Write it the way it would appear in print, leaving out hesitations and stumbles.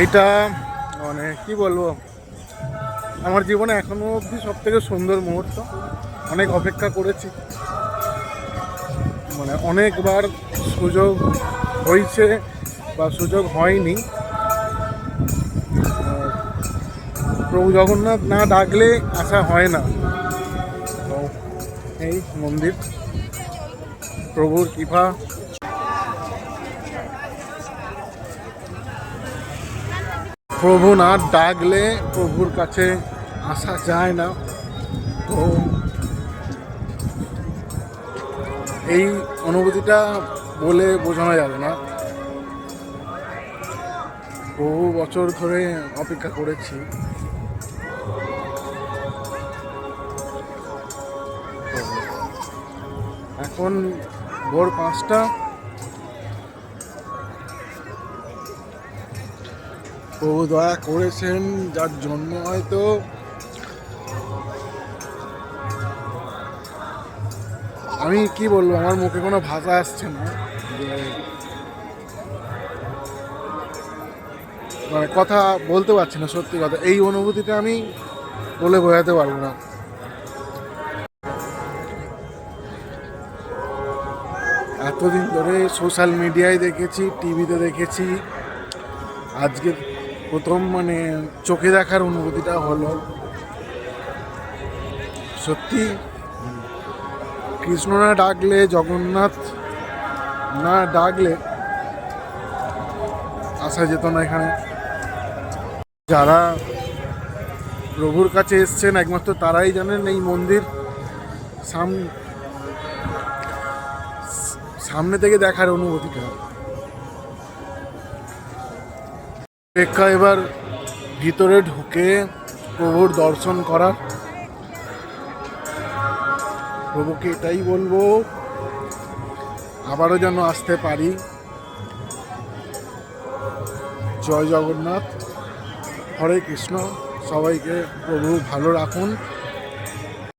এইটা মানে কি বলবো, আমার জীবনে এখনো অবধি সব থেকে সুন্দর মুহূর্ত। অনেক অপেক্ষা করেছি, মানে অনেকবার সুযোগ হয়েছে বা সুযোগ হয়নি। প্রভু জগন্নাথ না ডাকলে আসা হয় না। তো এই মন্দির, প্রভুর কৃপা। প্রভু না ডাকলে প্রভুর কাছে আসা যায় না। তো এই অনুভূতিটা বলে বোঝানো যাবে না। বহু বছর ধরে অপেক্ষা করেছি। এখন ভোর 5টা। প্রভু দয়া করেছেন, যার জন্য হয়তো আমি কি বলবো, আমার মুখে কোনো ভাষা আসছে না, যে মানে কথা বলতে পারছি না। সত্যি কথা, এই অনুভূতিটা আমি বলে বোঝাতে পারবো না। এতদিন ধরে সোশ্যাল মিডিয়ায় দেখেছি, টিভিতে দেখেছি, আজকে প্রথম মানে চোখে দেখার অনুভূতিটা হলো। সত্যি কৃষ্ণ না ডাকলে, জগন্নাথ না ডাকলে আসা যেত না এখানে। যারা প্রভুর কাছে এসছেন একমাত্র তারাই জানেন এই মন্দির সামনে থেকে দেখার অনুভূতিটা। অপেক্ষা এবার ভিতরে ঢুকে প্রভুর দর্শন করার। প্রভুকে এটাই বলবো, আবারও যেন আসতে পারি। জয় জগন্নাথ, হরে কৃষ্ণ। সবাইকে প্রভু ভালো রাখুন।